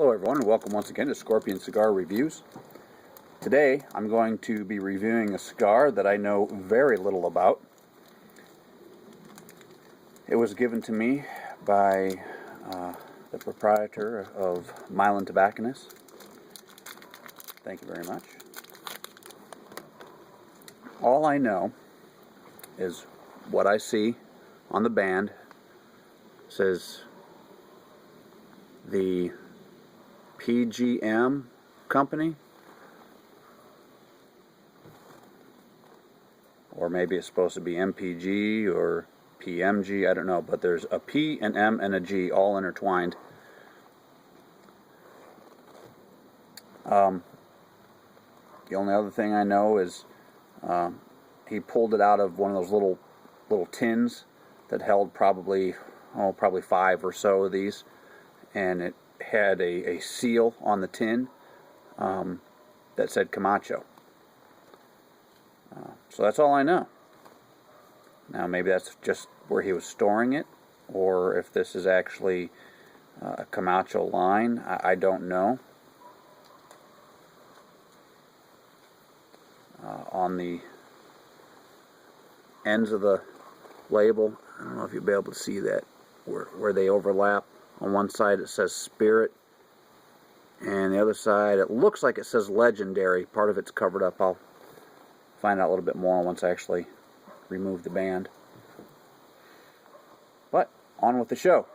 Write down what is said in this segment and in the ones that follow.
Hello everyone, and welcome once again to Scorpion Cigar Reviews. Today I'm going to be reviewing a cigar that I know very little about. It was given to me by the proprietor of Milan Tobacconists. Thank you very much. All I know is what I see on the band. It says the PGM company, or maybe it's supposed to be MPG or PMG, I don't know, but there's a P, an M, and a G all intertwined. The only other thing I know is he pulled it out of one of those little tins that held probably 5 or so of these, and it had a seal on the tin that said Camacho. So that's all I know. Now maybe that's just where he was storing it, or if this is actually a Camacho line, I don't know. On the ends of the label, I don't know if you'll be able to see that, where they overlap. On one side it says Spirit, and the other side it looks like it says Legendary. Part of it's covered up. I'll find out a little bit more once I actually remove the band. But on with the show.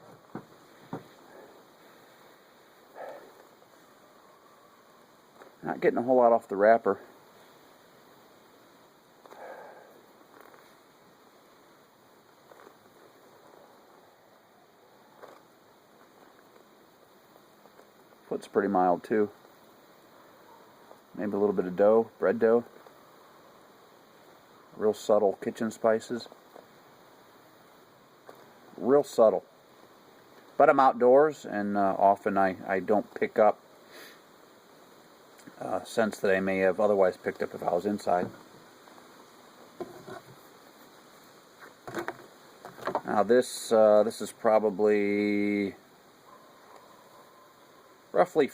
Not getting a whole lot off the wrapper. Foot's pretty mild too. Maybe a little bit of dough, bread dough. Real subtle kitchen spices. Real subtle. But I'm outdoors, and often I don't pick up scents that I may have otherwise picked up if I was inside. Now this is probably roughly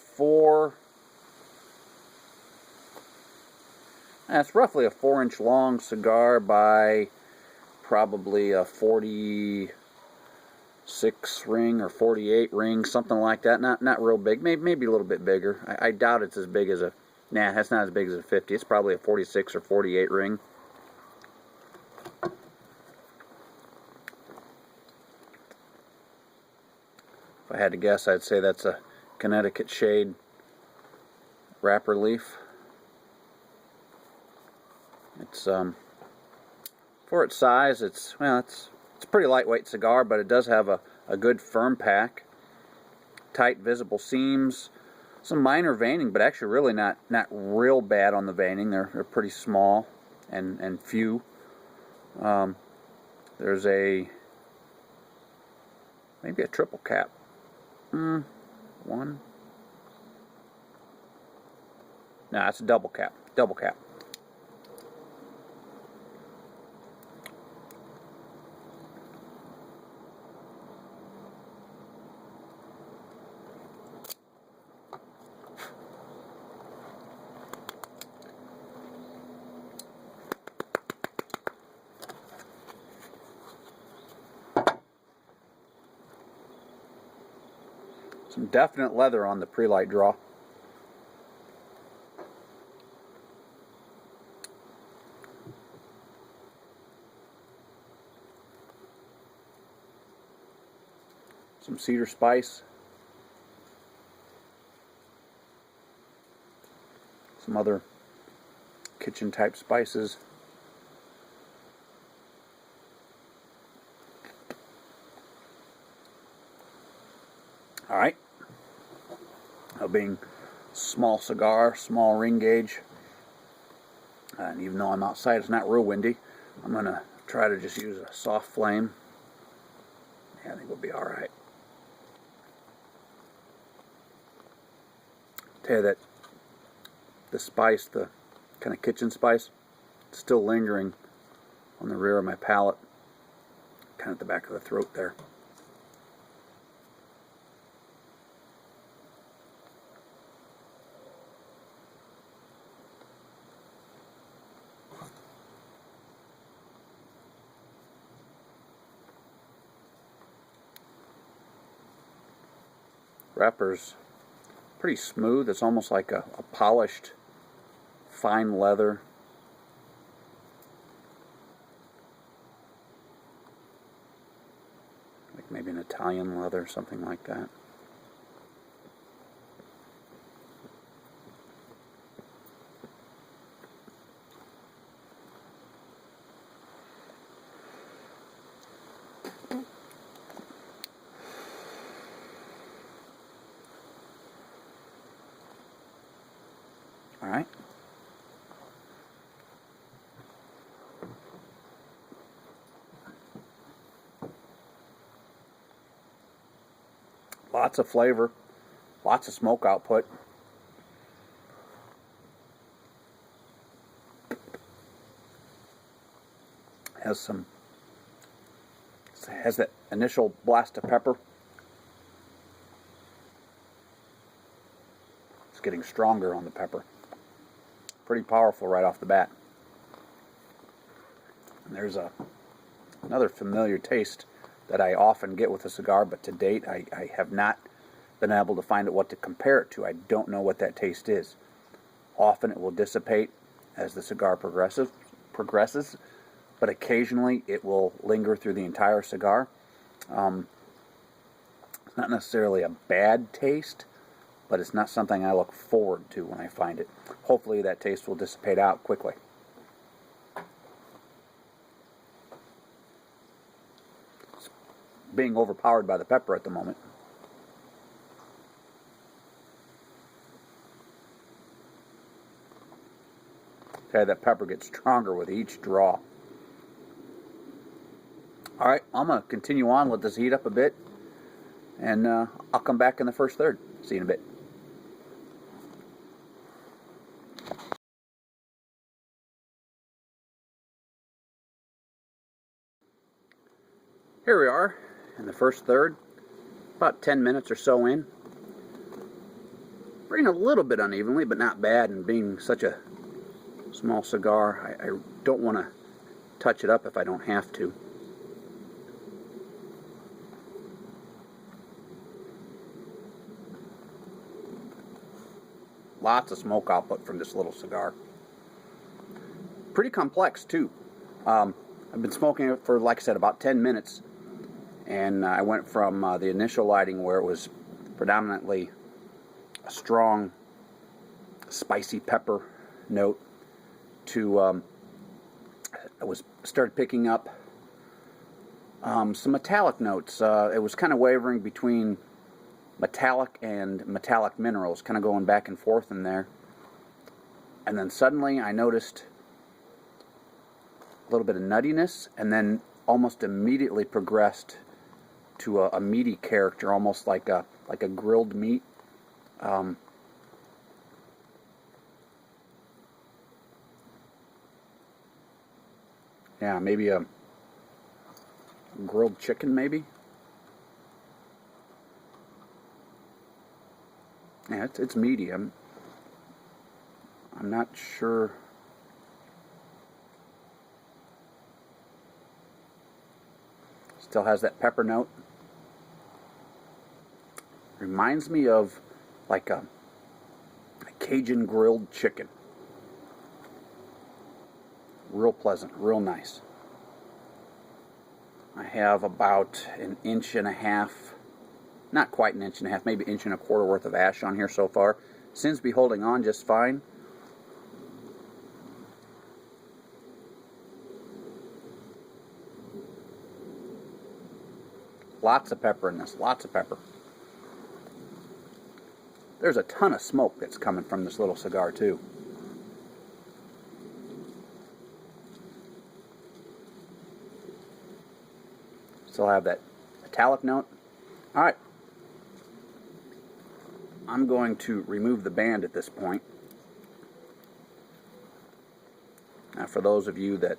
it's roughly a 4-inch long cigar by probably a 46 ring or 48 ring, something like that. Not real big, maybe a little bit bigger. I doubt it's as big as that's not as big as a 50. It's probably a 46 or 48 ring. If I had to guess, I'd say that's a Connecticut shade wrapper leaf. It's for its size, it's a pretty lightweight cigar, but it does have a good firm pack, tight visible seams, some minor veining, but actually really not real bad on the veining. They're pretty small and few. There's maybe a triple cap. One. Nah, it's a double cap. Double cap. Some definite leather on the pre-light draw. Some cedar spice. Some other kitchen type spices. Alright. Now, being small cigar, small ring gauge, and even though I'm outside, it's not real windy, I'm going to try to just use a soft flame. Yeah, I think we'll be alright. Tell you that the spice, the kind of kitchen spice, still lingering on the rear of my palate, kind of at the back of the throat there. wrapper's pretty smooth. It's almost like a polished fine leather. Like maybe an Italian leather, something like that. All right. Lots of flavor, lots of smoke output. Has that initial blast of pepper. It's getting stronger on the pepper. Pretty powerful right off the bat. And there's another familiar taste that I often get with a cigar, but to date I have not been able to find out what to compare it to. I don't know what that taste is. Often it will dissipate as the cigar progresses, but occasionally it will linger through the entire cigar. It's not necessarily a bad taste, but it's not something I look forward to when I find it. Hopefully that taste will dissipate out quickly. It's being overpowered by the pepper at the moment. Okay, that pepper gets stronger with each draw. Alright, I'm going to continue on, let this heat up a bit, and I'll come back in the first third. See you in a bit. Here we are in the first third, about 10 minutes or so in. Burning a little bit unevenly, but not bad, and being such a small cigar, I don't want to touch it up if I don't have to. Lots of smoke output from this little cigar. Pretty complex too. I've been smoking it for, like I said, about 10 minutes. And I went from the initial lighting where it was predominantly a strong, spicy pepper note to I started picking up some metallic notes. It was kind of wavering between metallic and metallic minerals, kind of going back and forth in there. And then suddenly I noticed a little bit of nuttiness, and then almost immediately progressed to a meaty character, almost like a grilled meat. Yeah, maybe a grilled chicken, maybe. Yeah, it's meaty. I'm not sure. Still has that pepper note. Reminds me of like a Cajun grilled chicken. Real pleasant, real nice. I have about an inch and a half, not quite an inch and a half, maybe inch and a quarter worth of ash on here so far. Seems to be holding on just fine. Lots of pepper in this, lots of pepper. There's a ton of smoke that's coming from this little cigar too. Still have that metallic note. Alright. I'm going to remove the band at this point. Now, for those of you that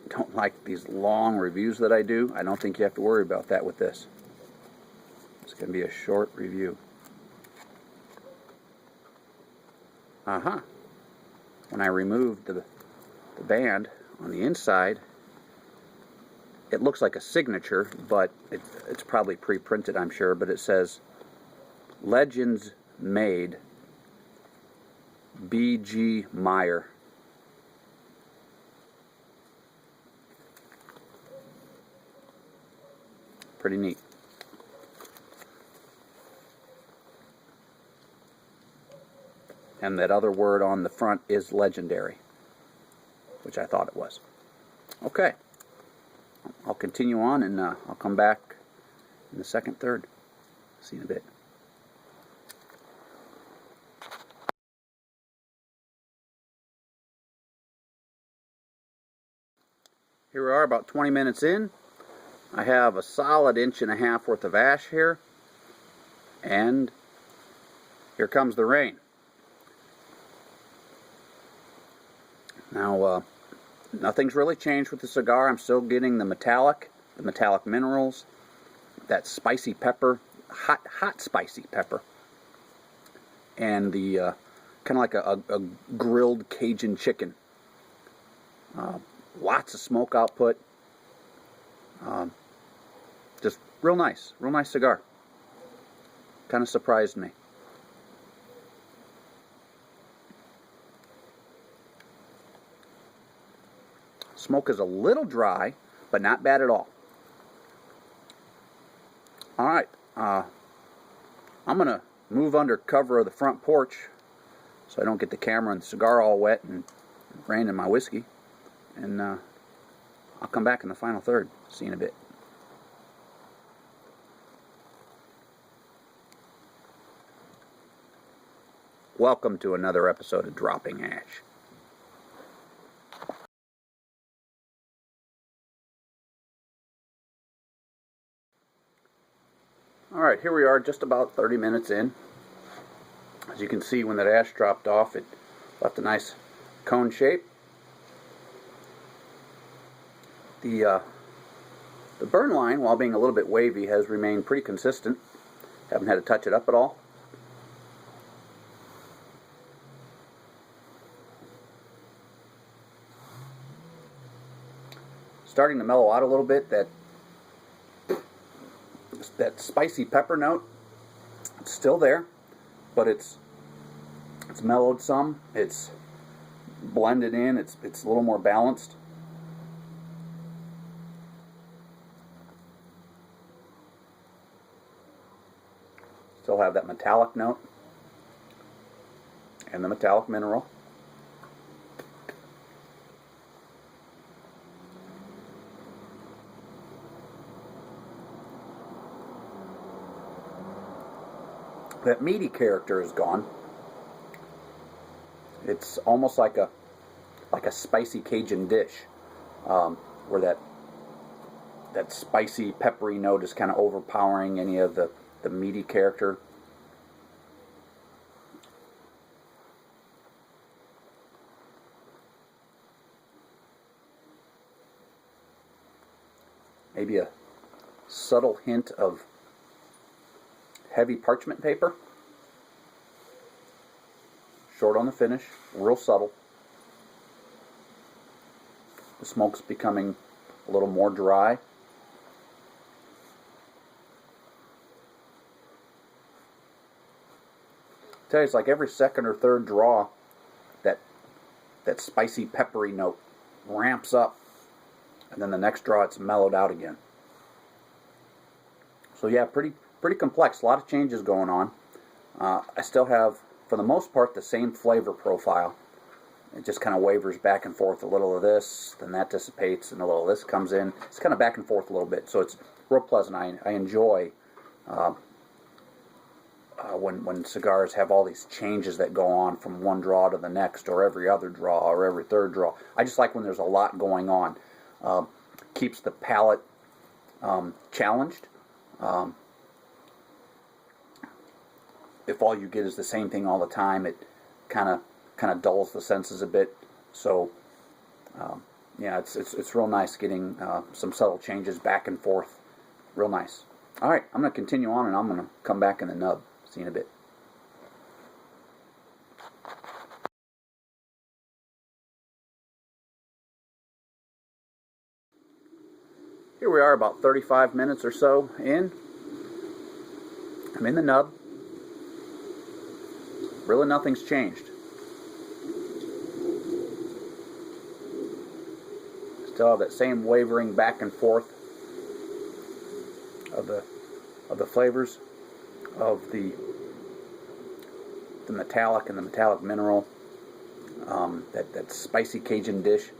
don't like these long reviews that I do, I don't think you have to worry about that with this. It's going to be a short review. When I removed the band on the inside, it looks like a signature, but it's probably pre-printed, I'm sure, but it says Legends Made B.G. Meyer. Pretty neat. And that other word on the front is legendary, which I thought it was. Okay. I'll continue on, and I'll come back in the second, third. See you in a bit. Here we are, about 20 minutes in. I have a solid 1.5 inches worth of ash here, and here comes the rain. Now, nothing's really changed with the cigar. I'm still getting the metallic minerals, that spicy pepper, hot spicy pepper, and the kind of like a grilled Cajun chicken. Lots of smoke output. Just real nice cigar. Kind of surprised me. Smoke is a little dry, but not bad at all. Alright, I'm going to move under cover of the front porch so I don't get the camera and the cigar all wet and rain in my whiskey. And I'll come back in the final third. See you in a bit. Welcome to another episode of Dropping Ash. Alright, here we are, just about 30 minutes in. As you can see, when that ash dropped off, it left a nice cone shape. The burn line, while being a little bit wavy, has remained pretty consistent. Haven't had to touch it up at all. Starting to mellow out a little bit. That spicy pepper note, it's still there, but it's mellowed some. It's blended in. It's a little more balanced. Still have that metallic note and the metallic mineral. That meaty character is gone. It's almost like a spicy Cajun dish, where that spicy peppery note is kind of overpowering any of the meaty character. Maybe a subtle hint of heavy parchment paper. Short on the finish, real subtle. The smoke's becoming a little more dry. I tell you, it's like every second or third draw, that spicy peppery note ramps up, and then the next draw it's mellowed out again. So yeah, pretty complex. A lot of changes going on. I still have, for the most part, the same flavor profile. It just kind of wavers back and forth. A little of this, then that dissipates, and a little of this comes in. It's kind of back and forth a little bit, so it's real pleasant. I enjoy when cigars have all these changes that go on from one draw to the next, or every other draw, or every third draw. I just like when there's a lot going on. Keeps the palate challenged. If all you get is the same thing all the time, it kind of dulls the senses a bit. So yeah, it's real nice getting some subtle changes back and forth. Real nice. All right, I'm going to continue on, and I'm going to come back in the nub. See you in a bit. Here here we are about 35 minutes or so in. I'm in the nub. Really nothing's changed. Still have that same wavering back and forth of the flavors of the metallic and the metallic mineral, that spicy Cajun dish.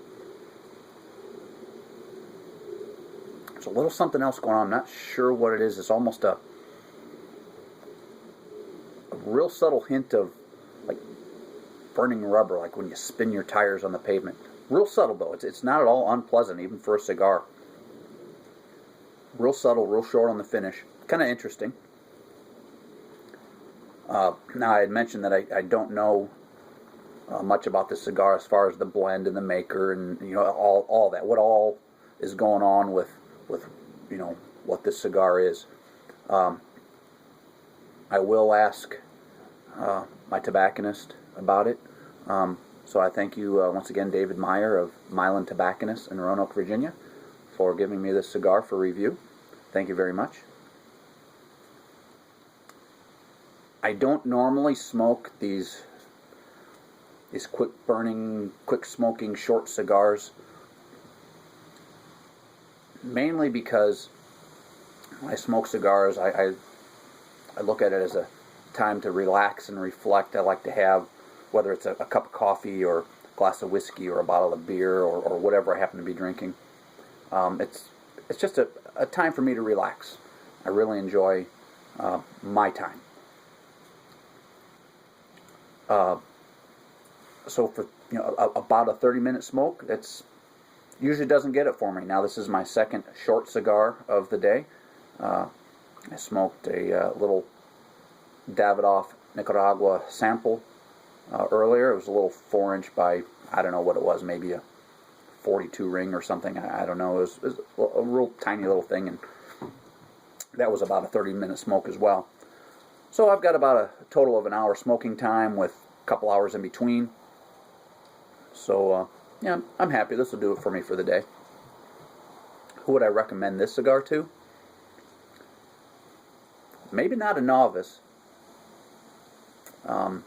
There's a little something else going on. I'm not sure what it is. It's almost a real subtle hint of like burning rubber, like when you spin your tires on the pavement. Real subtle though. It's not at all unpleasant, even for a cigar. Real subtle, real short on the finish. Kind of interesting. Now I had mentioned that I don't know much about this cigar as far as the blend and the maker and all that. What all is going on with what this cigar is. I will ask my tobacconist about it. So I thank you once again, David Meyer of Milan Tobacconists in Roanoke, Virginia, for giving me this cigar for review. Thank you very much. I don't normally smoke these quick burning, quick smoking short cigars, mainly because when I smoke cigars, I look at it as a time to relax and reflect. I like to have, whether it's a cup of coffee or a glass of whiskey or a bottle of beer or whatever I happen to be drinking. It's just a time for me to relax. I really enjoy my time. So for about a 30-minute smoke, that's usually doesn't get it for me. Now this is my second short cigar of the day. I smoked a little Davidoff Nicaragua sample earlier. It was a little 4-inch by, I don't know what it was, maybe a 42 ring or something. I don't know. It was a real tiny little thing, and that was about a 30-minute smoke as well. So I've got about a total of an hour smoking time with a couple hours in between. So yeah, I'm happy. This will do it for me for the day. Who would I recommend this cigar to? Maybe not a novice.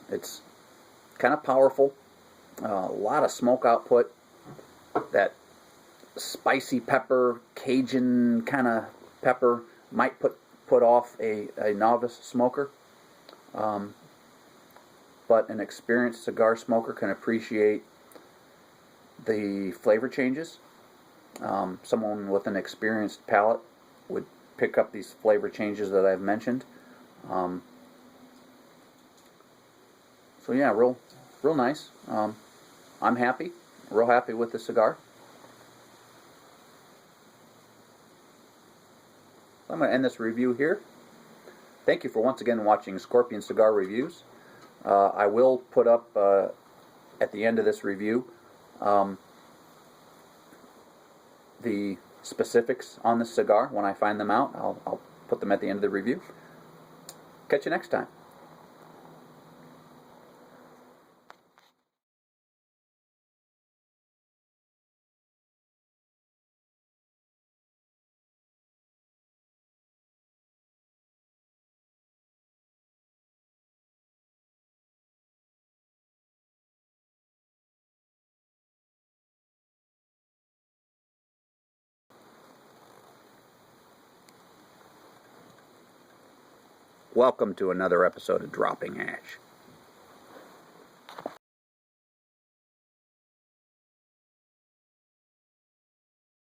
It's kind of powerful. A lot of smoke output. That spicy pepper, Cajun kind of pepper might put off a novice smoker. But an experienced cigar smoker can appreciate the flavor changes. Someone with an experienced palate would pick up these flavor changes that I've mentioned. So yeah, real nice. I'm happy, real happy with the cigar. I'm going to end this review here. Thank you for once again watching Scorpion Cigar Reviews. I will put up at the end of this review the specifics on the cigar. When I find them out, I'll put them at the end of the review. Catch you next time. Welcome to another episode of Dropping Ash.